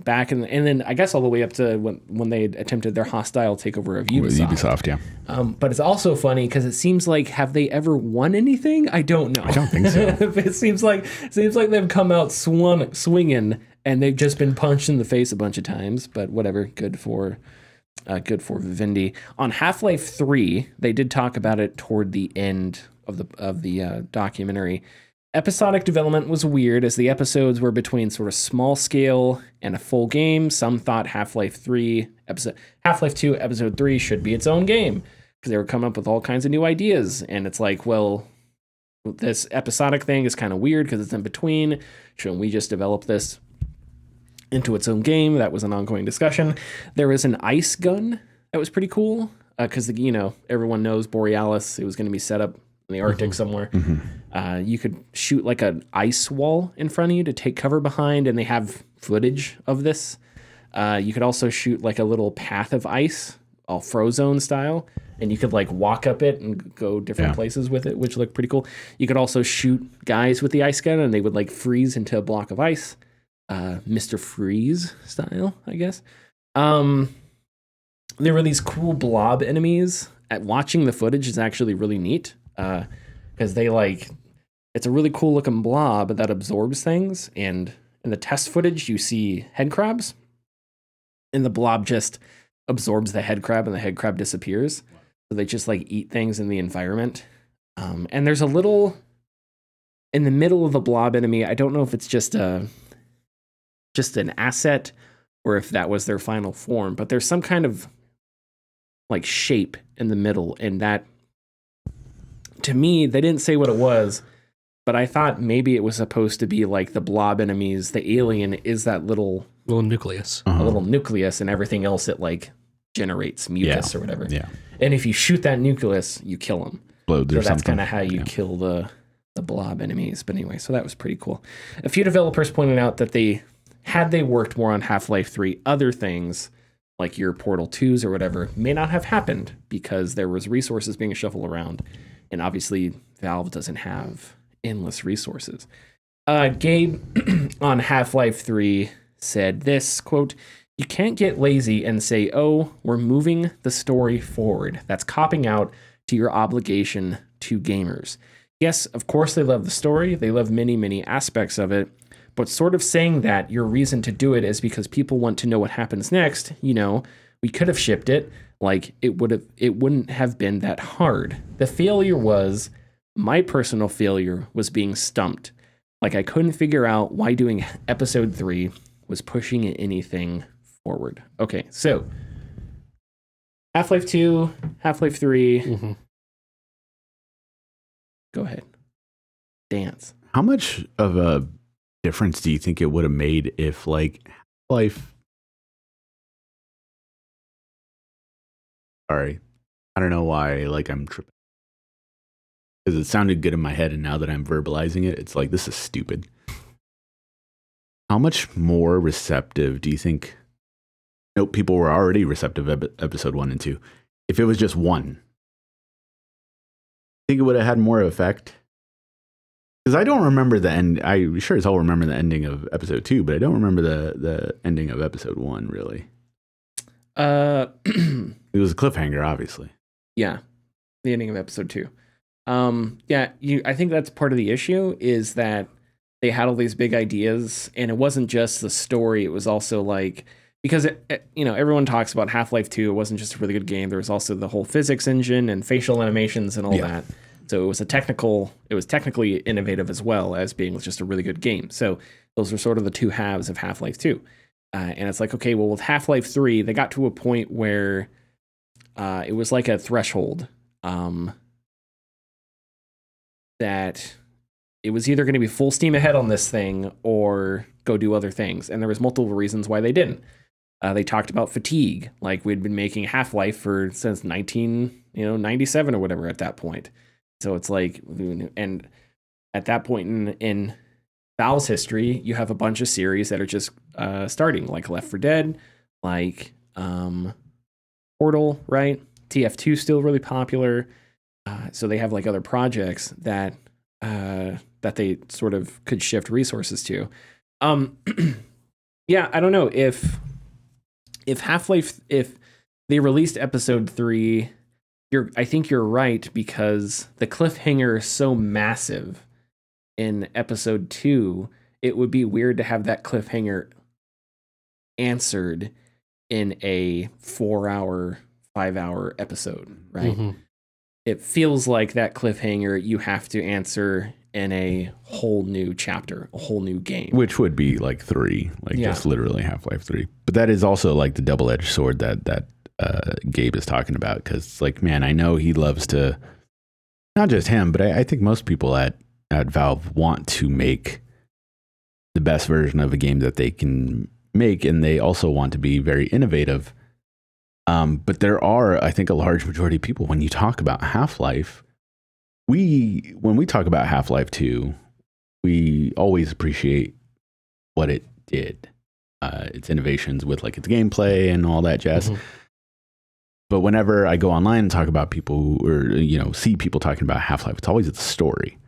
Back in and then I guess all the way up to when they attempted their hostile takeover of Ubisoft. Ubisoft, yeah. But it's also funny because it seems like, have they ever won anything? I don't know. I don't think so. It seems like they've come out swinging and they've just been punched in the face a bunch of times. But whatever, good for Vivendi. On Half-Life 3, they did talk about it toward the end of the documentary. Episodic development was weird as the episodes were between sort of small scale and a full game. Some thought Half-Life 2 episode 3 should be its own game because they were coming up with all kinds of new ideas. And it's like, well, this episodic thing is kind of weird because it's in between. Shouldn't we just develop this into its own game? That was an ongoing discussion. There was an ice gun that was pretty cool because, everyone knows Borealis. It was going to be set up in the Arctic somewhere. You could shoot like an ice wall in front of you to take cover behind, and they have footage of this. You could also shoot like a little path of ice, all Frozone style, and you could like walk up it and go different places with it, which looked pretty cool. You could also shoot guys with the ice gun, and they would like freeze into a block of ice. Mr. Freeze style, I guess. There were these cool blob enemies. Watching the footage is actually really neat. Because it's a really cool looking blob that absorbs things, and in the test footage you see head crabs, and the blob just absorbs the head crab and the head crab disappears. So they just like eat things in the environment. And there's a little in the middle of the blob enemy. I don't know if it's just an asset or if that was their final form, but there's some kind of like shape in the middle, and that, to me, they didn't say what it was, but I thought maybe it was supposed to be like the blob enemies. The alien is that little nucleus, a little nucleus, and everything else it like generates mucus or whatever. Yeah. And if you shoot that nucleus, you kill them. So that's kind of how you kill the blob enemies. But anyway, so that was pretty cool. A few developers pointed out that had they worked more on Half-Life 3, other things like your Portal 2s or whatever may not have happened because there was resources being shuffled around. And obviously, Valve doesn't have endless resources. Gabe on Half-Life 3 said this, quote, "You can't get lazy and say, oh, we're moving the story forward. That's copping out to your obligation to gamers. Yes, of course they love the story. They love many, many aspects of it. But sort of saying that your reason to do it is because people want to know what happens next. We could have shipped it. Like it wouldn't have been that hard. The failure was, my personal failure was being stumped. Like I couldn't figure out why doing episode 3 was pushing anything forward." Okay, so Half-Life 2, Half-Life 3. Go ahead. Dance. How much of a difference do you think it would have made if like Half-Life... Sorry, I don't know why I'm tripping. Because it sounded good in my head, and now that I'm verbalizing it, it's like, this is stupid. How much more receptive do you think... people were already receptive episode 1 and 2. If it was just one, think it would have had more effect. Because I don't remember the end. I sure as hell remember the ending of episode 2, but I don't remember the ending of episode 1 really. It was a cliffhanger, obviously. Yeah, the ending of episode 2. I think that's part of the issue is that they had all these big ideas, and it wasn't just the story. It was also like, because everyone talks about Half-Life 2. It wasn't just a really good game. There was also the whole physics engine and facial animations and all that. So it was technically innovative as well as being just a really good game. So those were sort of the two halves of Half-Life 2. And it's like, okay, well, with Half-Life 3, they got to a point where it was like a threshold that it was either going to be full steam ahead on this thing or go do other things. And there was multiple reasons why they didn't. They talked about fatigue, like we'd been making Half-Life since 1997 or whatever at that point. So it's like, and at that point in Valve's history, you have a bunch of series that are just starting, like Left 4 Dead, like Portal, right? TF2 still really popular. So they have like other projects that they sort of could shift resources to. Yeah, I don't know if Half-Life, if they released episode 3, I think you're right, because the cliffhanger is so massive in episode 2, it would be weird to have that cliffhanger answered in a 4-hour, 5-hour episode, right? Mm-hmm. It feels like that cliffhanger you have to answer in a whole new chapter, a whole new game. Which would be like 3, just literally Half-Life 3. But that is also like the double-edged sword that Gabe is talking about, because like, man, I know he loves to, not just him, but I think most people at Valve want to make the best version of a game that they can make, and they also want to be very innovative. But there are, I think, a large majority of people, when you talk about Half-Life, when we talk about Half-Life 2, we always appreciate what it did, its innovations with like its gameplay and all that jazz. Mm-hmm. But whenever I go online and talk about people or, see people talking about Half-Life, it's always the story.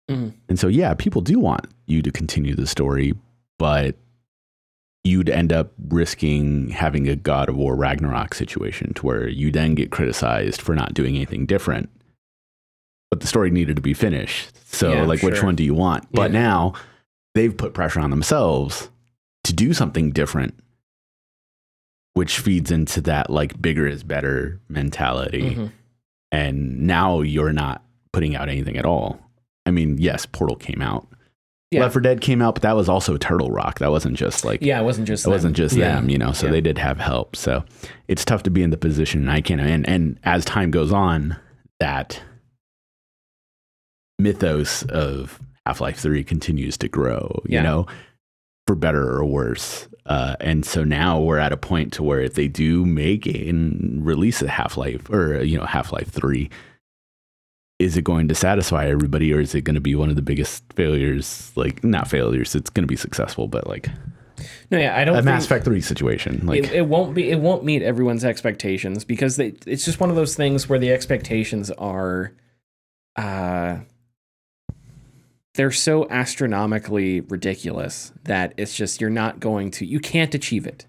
Mm-hmm. And so, yeah, people do want you to continue the story, but you'd end up risking having a God of War Ragnarok situation to where you then get criticized for not doing anything different. But the story needed to be finished. So, which one do you want? Yeah. But now they've put pressure on themselves to do something different, which feeds into that like bigger is better mentality. Mm-hmm. And now you're not putting out anything at all. I mean, yes, Portal came out. Yeah. Left 4 Dead came out, but that was also Turtle Rock. That wasn't just like... Yeah, it wasn't just them, so they did have help. So it's tough to be in the position. And as time goes on, that mythos of Half-Life 3 continues to grow, for better or worse. And so now we're at a point to where if they do make and release a Half-Life or, Half-Life 3, is it going to satisfy everybody, or is it going to be one of the biggest failures? Like, not failures, it's going to be successful, but like, no, yeah, I don't. A Mass Effect 3 situation, like it won't meet everyone's expectations, because it's just one of those things where the expectations are, they're so astronomically ridiculous that it's just you can't achieve it.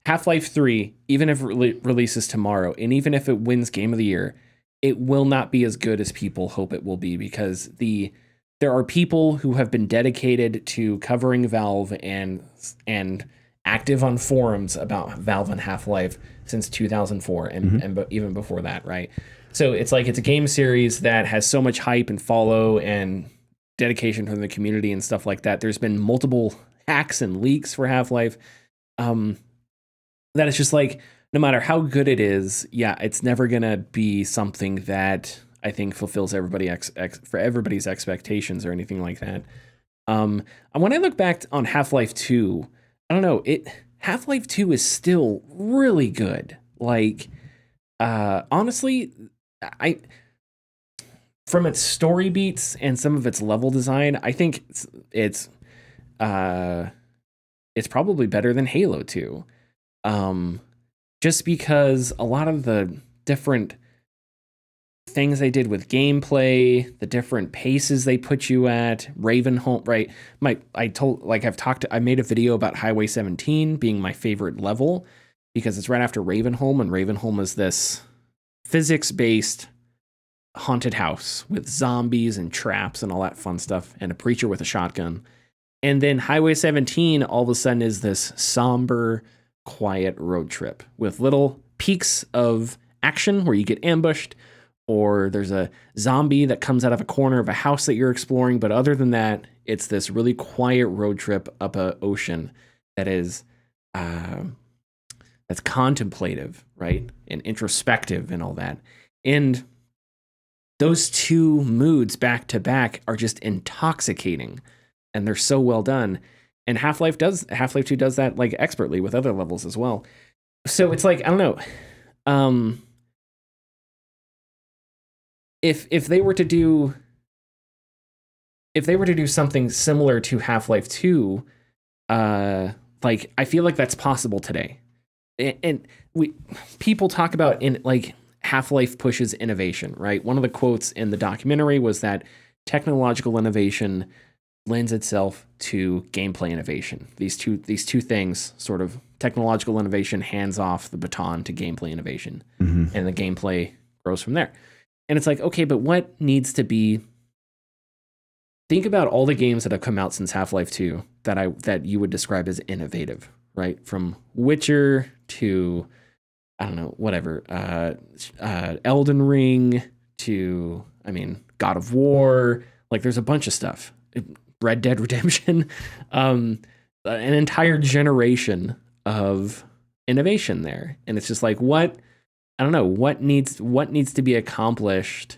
Half-Life 3, even if it releases tomorrow, and even if it wins Game of the Year, it will not be as good as people hope it will be, because there are people who have been dedicated to covering Valve and active on forums about Valve and Half-Life since 2004 and even before that, right? So it's like it's a game series that has so much hype and follow and dedication from the community and stuff like that. There's been multiple hacks and leaks for Half-Life. That it's just like, no matter how good it is, it's never gonna be something that I think fulfills for everybody's expectations or anything like that. And when I look back on Half-Life 2, I don't know, Half-Life 2 is still really good. Like, honestly, from its story beats and some of its level design, I think it's probably better than Halo 2. Just because a lot of the different things they did with gameplay, the different paces they put you at, Ravenholm, right? I made a video about Highway 17 being my favorite level because it's right after Ravenholm, and Ravenholm is this physics-based haunted house with zombies and traps and all that fun stuff, and a preacher with a shotgun. And then Highway 17 all of a sudden is this somber, quiet road trip with little peaks of action where you get ambushed, or there's a zombie that comes out of a corner of a house that you're exploring. But other than that, it's this really quiet road trip up an ocean that is that's contemplative, right? And introspective and all that. And those two moods back to back are just intoxicating, and they're so well done. And Half-Life 2 does that like expertly with other levels as well. So it's like, I don't know. If they were to do something similar to Half-Life 2, like I feel like that's possible today. And people talk about in like Half-Life pushes innovation, right? One of the quotes in the documentary was that technological innovation lends itself to gameplay innovation. These two things, sort of technological innovation hands off the baton to gameplay innovation, and the gameplay grows from there. And it's like, okay, but what needs to be? Think about all the games that have come out since Half-Life 2 that you would describe as innovative, right? From Witcher to, I don't know, whatever, Elden Ring to, I mean, God of War. Like, there's a bunch of stuff. Red Dead Redemption, an entire generation of innovation there. And it's just like, what needs to be accomplished?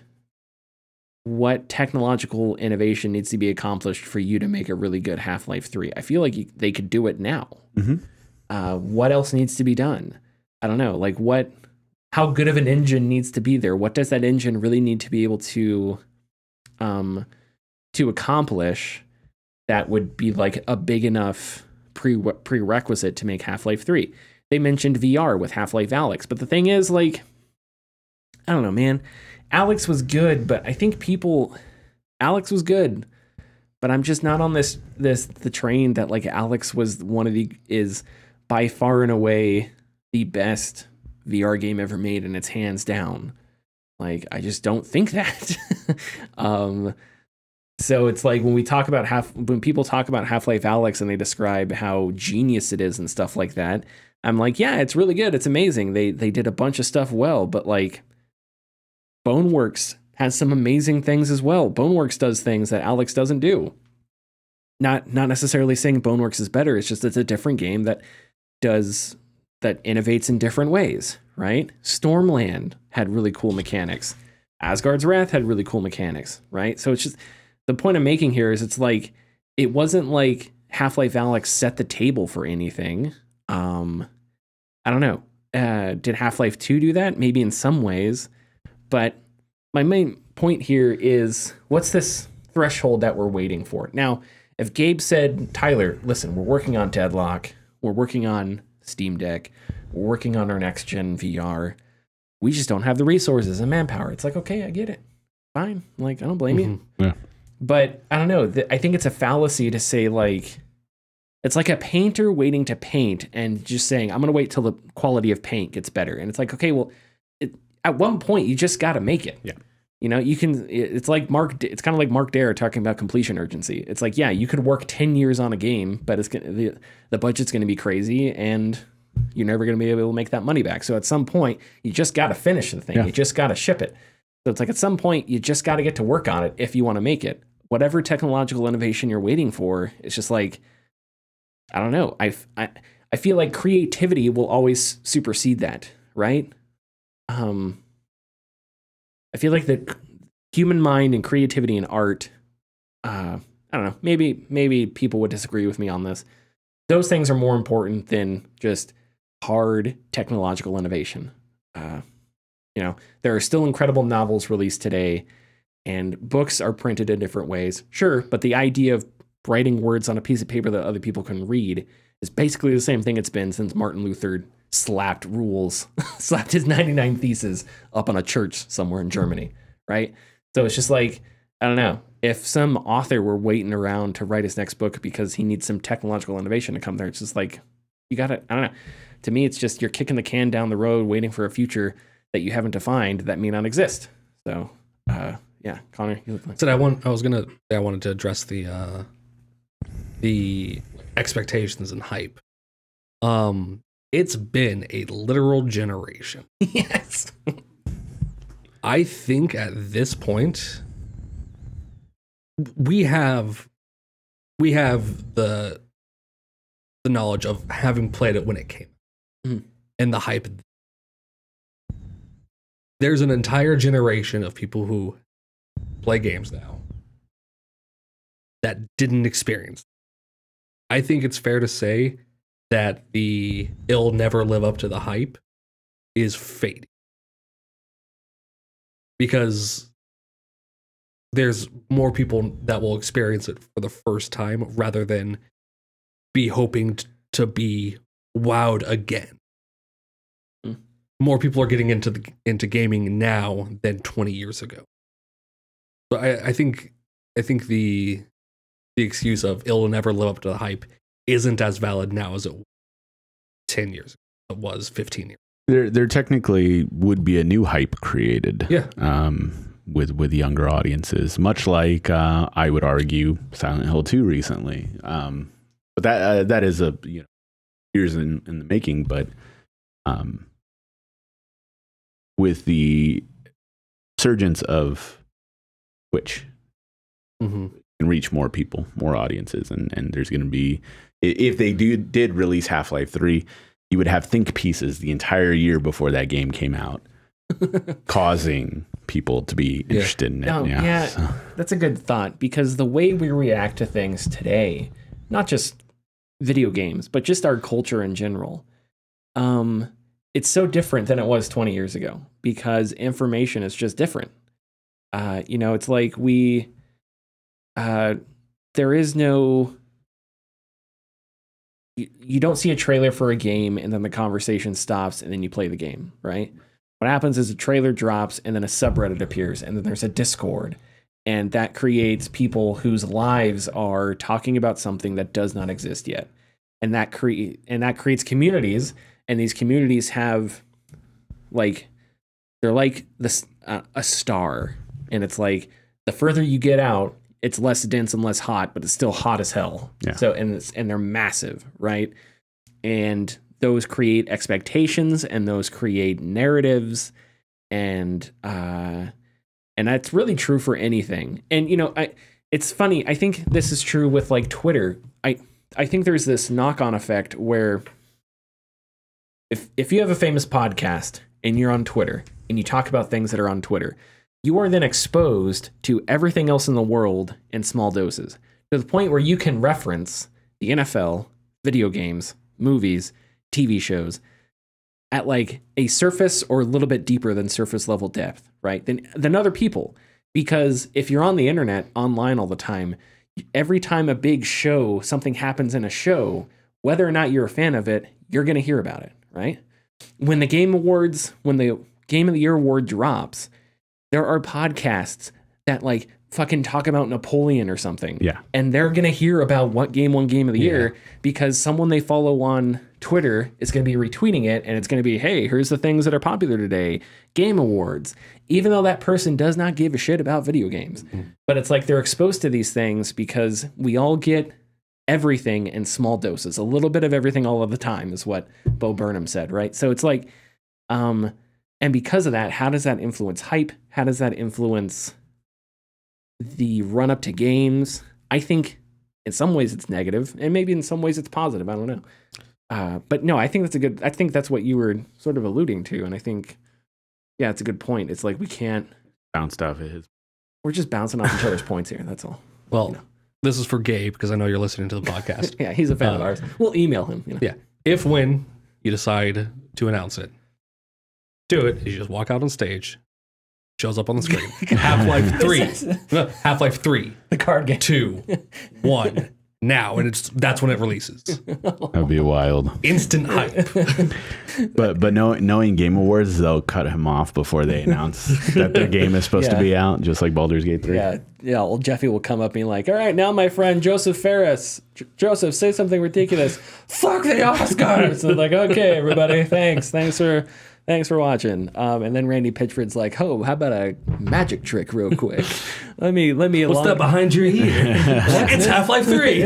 What technological innovation needs to be accomplished for you to make a really good Half-Life 3? I feel like they could do it now. What else needs to be done? I don't know. Like how good of an engine needs to be there? What does that engine really need to be able to accomplish that would be like a big enough prerequisite to make Half-Life 3? They mentioned VR with Half-Life Alyx, but the thing is, like, I don't know, man. Alyx was good, but I think Alyx was good, but I'm just not on the train that like Alyx was is by far and away the best VR game ever made, and it's hands down. Like, I just don't think that. So it's like when people talk about Half-Life Alyx and they describe how genius it is and stuff like that, I'm like, yeah, it's really good. It's amazing. They did a bunch of stuff well, but like Boneworks has some amazing things as well. Boneworks does things that Alyx doesn't do. Not necessarily saying Boneworks is better. It's just it's a different game that innovates in different ways, right? Stormland had really cool mechanics. Asgard's Wrath had really cool mechanics, right? So it's just the point I'm making here is it's like it wasn't like Half-Life Alyx set the table for anything. I don't know. Did Half-Life 2 do that? Maybe in some ways. But my main point here is, what's this threshold that we're waiting for? Now, if Gabe said, Tyler, listen, we're working on Deadlock, we're working on Steam Deck, we're working on our next gen VR, we just don't have the resources and manpower. It's like, okay, I get it. Fine. Like, I don't blame you. Yeah. But I don't know. I think it's a fallacy to say, like, it's like a painter waiting to paint and just saying, I'm going to wait till the quality of paint gets better. And it's like, okay, well, at one point, you just got to make it. Yeah. You know, it's kind of like Mark Dare talking about completion urgency. It's like, yeah, you could work 10 years on a game, but the budget's going to be crazy and you're never going to be able to make that money back. So at some point, you just got to finish the thing. Yeah. You just got to ship it. So it's like at some point, you just got to get to work on it if you want to make it. Whatever technological innovation you're waiting for, it's just like, I don't know. I feel like creativity will always supersede that, right? I feel like the human mind and creativity and art, I don't know, maybe people would disagree with me on this. Those things are more important than just hard technological innovation. There are still incredible novels released today, and books are printed in different ways. Sure, but the idea of writing words on a piece of paper that other people can read is basically the same thing it's been since Martin Luther slapped rules, slapped his 99 Theses up on a church somewhere in Germany, right? So it's just like, I don't know. If some author were waiting around to write his next book because he needs some technological innovation to come there, it's just like, you got to, I don't know. To me, it's just you're kicking the can down the road, waiting for a future that you haven't defined that may not exist. So, yeah, Connor, you look like. So I wanted to address the expectations and hype. It's been a literal generation. Yes. I think at this point we have the knowledge of having played it when it came and the hype. There's an entire generation of people who play games now that didn't experience. I think it's fair to say that it'll never live up to the hype is fading. Because there's more people that will experience it for the first time rather than be hoping to be wowed again. More people are getting into gaming now than 20 years ago. So I think the excuse of it'll never live up to the hype isn't as valid now as it was 10 years ago. It was 15 years. There technically would be a new hype created. Yeah. With younger audiences, much like I would argue Silent Hill 2 recently. But that is years in the making. But with the surgence of Twitch, can reach more people, more audiences, and there's going to be, if they did release Half-Life 3, you would have think pieces the entire year before that game came out, causing people to be interested in it. So. That's a good thought, because the way we react to things today, not just video games, but just our culture in general, it's so different than it was 20 years ago, because information is just different. It's like there is no, you don't see a trailer for a game and then the conversation stops and then you play the game, right? What happens is a trailer drops and then a subreddit appears and then there's a Discord, and that creates people whose lives are talking about something that does not exist yet. And that creates communities, and these communities have they're like this a star, and it's like the further you get out, it's less dense and less hot, but it's still hot as hell. Yeah. So and they're massive, right? And those create expectations, and those create narratives, and that's really true for anything. And it's funny. I think this is true with like Twitter. I think there's this knock-on effect where if you have a famous podcast and you're on Twitter and you talk about things that are on Twitter, you are then exposed to everything else in the world in small doses, to the point where you can reference the NFL, video games, movies, TV shows at like a surface or a little bit deeper than surface level depth, right? Than other people. Because if you're on the internet online all the time, every time a big show, something happens in a show, whether or not you're a fan of it, you're going to hear about it, right? When the Game of the Year award drops, there are podcasts that like fucking talk about Napoleon or something. Yeah. And they're going to hear about what game won Game of the Year, because someone they follow on Twitter is going to be retweeting it, and it's going to be, hey, here's the things that are popular today, Game Awards, even though that person does not give a shit about video games. But it's like they're exposed to these things because we all get everything in small doses. A little bit of everything all of the time is what Bo Burnham said, right? So it's like, and because of that, how does that influence hype? How does that influence the run up to games? I think in some ways it's negative, and maybe in some ways it's positive. I don't know. But no, I think that's what you were sort of alluding to. And I think, yeah, it's a good point. It's like we can't bounce off of his. We're just bouncing off each other's points here. That's all. Well, this is for Gabe, because I know you're listening to the podcast. Yeah, he's a fan of ours. We'll email him. Yeah. When you decide to announce it, do it. You just walk out on stage, shows up on the screen. Half-Life 3. Half-Life 3. The card game. 2. 1. now, and that's when it releases. That'd be wild. Instant hype. But knowing Game Awards, they'll cut him off before they announce that their game is supposed to be out, just like Baldur's Gate 3. Yeah. Old Jeffy will come up and be like, all right, now my friend Joseph Ferris. Joseph, say something ridiculous. Fuck the Oscars. And like, okay, everybody, thanks for watching. And then Randy Pitchford's like, oh, how about a magic trick real quick? Let me. What's that behind your ear? It's Half-Life 3.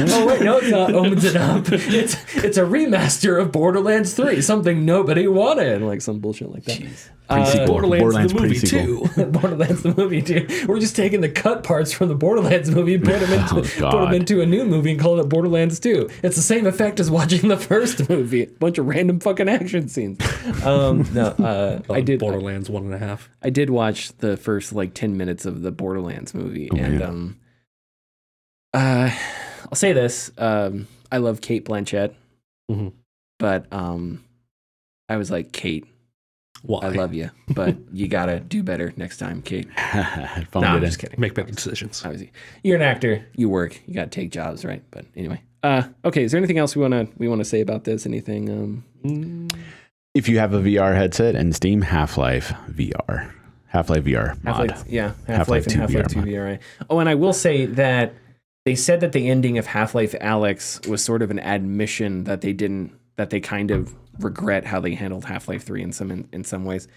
Oh wait, no, it's not. Opens it up. It's a remaster of Borderlands 3, something nobody wanted, like some bullshit like that. Borderlands the movie too. Borderlands the movie too. We're just taking the cut parts from the Borderlands movie and put them into a new movie and calling it Borderlands 2. It's the same effect as watching the first movie. A bunch of random fucking action scenes. I did Borderlands 1.5. I did watch the first like 10 minutes of the Borderlands movie, and I'll say this: I love Cate Blanchett, but I was like, Kate, why? I love you, but you gotta do better next time, Kate. I'm just kidding. Make better decisions. Obviously, you're an actor. You work. You gotta take jobs, right? But anyway, okay. Is there anything else we wanna say about this? Anything? If you have a VR headset and Steam, Half-Life VR mod. Half-Life and Half-Life 2 VR. Right? Oh, and I will say that they said that the ending of Half-Life Alyx was sort of an admission that they kind of regret how they handled Half-Life 3 in some ways.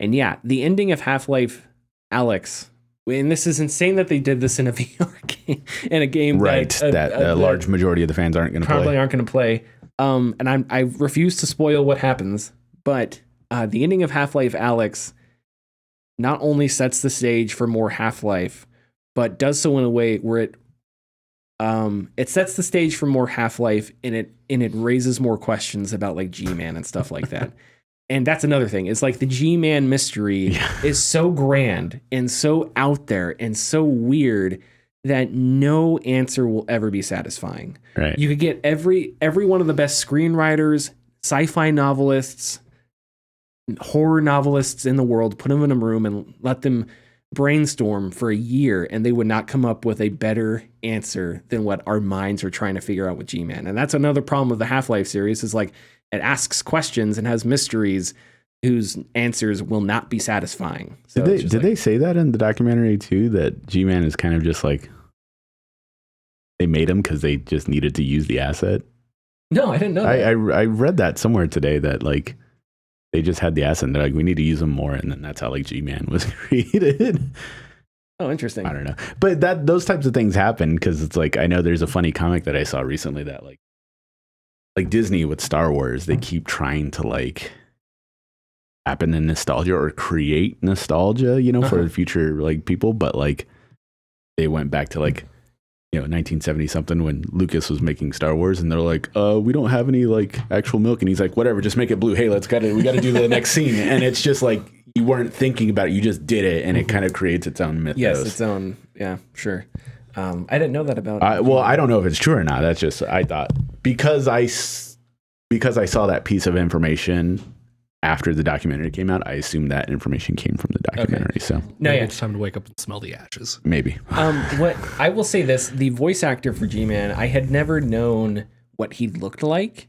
And yeah, the ending of Half-Life Alyx, and this is insane that they did this in a VR game, in a game that a large majority of the fans aren't going to play. Probably aren't going to play. And I refuse to spoil what happens, but the ending of Half-Life Alyx not only sets the stage for more Half-Life, but does so in a way where it sets the stage for more Half-Life, and it raises more questions about like G-Man and stuff like that. And that's another thing. It's like the G-Man mystery is so grand and so out there and so weird that no answer will ever be satisfying. Right. You could get every one of the best screenwriters, sci-fi novelists, horror novelists in the world, put them in a room and let them brainstorm for a year, and they would not come up with a better answer than what our minds are trying to figure out with G-Man. And that's another problem with the Half-Life series, is like it asks questions and has mysteries whose answers will not be satisfying. So did they say that in the documentary too, that G-Man is kind of just like they made him because they just needed to use the asset? No, I didn't know that. I read that somewhere today, that like they just had the asset and they're like, we need to use him more, and then that's how like G-Man was created. Oh, interesting. I don't know. But those types of things happen because it's like, I know there's a funny comic that I saw recently that like Disney with Star Wars, they keep trying to like happen in nostalgia or create nostalgia, for future like people, but like they went back to like 1970 something when Lucas was making Star Wars, and they're like, we don't have any like actual milk, and he's like, whatever, just make it blue. Hey, we got to do the next scene. And it's just like you weren't thinking about it, you just did it, and it kind of creates its own mythos. Yes, its own. Yeah, sure. I didn't know that about. Well, I don't know if it's true or not. That's just, I thought because I saw that piece of information after the documentary came out, I assumed that information came from the documentary. Okay. So it's time to wake up and smell the ashes. Maybe. What I will say this: the voice actor for G-Man, I had never known what he looked like,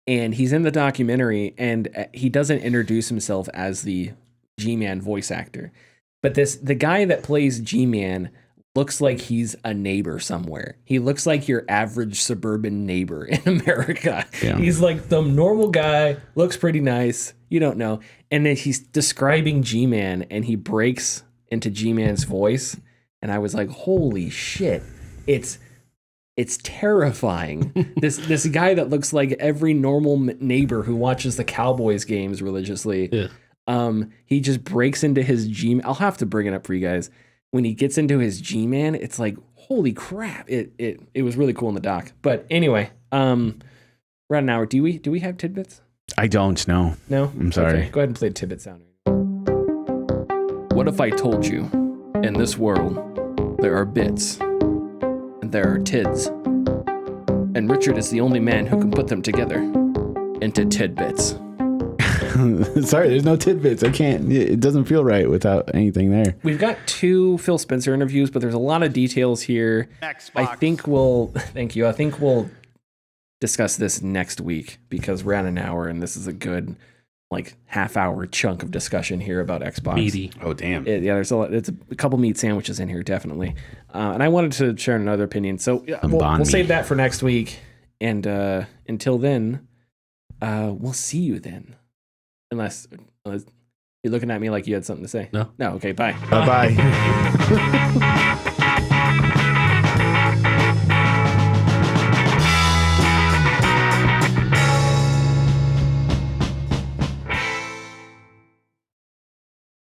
and he's in the documentary, and he doesn't introduce himself as the G-Man voice actor, but the guy that plays G-Man looks like he's a neighbor somewhere. He looks like your average suburban neighbor in America. Yeah. He's like the normal guy, looks pretty nice. You don't know. And then he's describing G-Man, and he breaks into G-Man's voice. And I was like, holy shit. It's terrifying. This guy that looks like every normal neighbor who watches the Cowboys games religiously. Yeah. He just breaks into his G-Man. I'll have to bring it up for you guys. When he gets into his G-Man, it's like, holy crap. It was really cool in the doc. But anyway, we're at an hour. Do we have tidbits? I don't know. No? I'm sorry. Okay, go ahead and play the tidbit sound. What if I told you, in this world, there are bits, and there are tids, and Richard is the only man who can put them together into tidbits. Sorry, there's no tidbits. I can't. It doesn't feel right without anything there. We've got 2 Phil Spencer interviews, but there's a lot of details here. Xbox. I think we'll. Thank you. I think we'll discuss this next week because we're at an hour, and this is a good half-hour chunk of discussion here about Xbox. Meaty. Oh, damn. Yeah, there's a couple meat sandwiches in here, definitely. And I wanted to share another opinion. So we'll save that for next week. And until then, we'll see you then. Unless you're looking at me like you had something to say. No. Okay, bye. Bye-bye.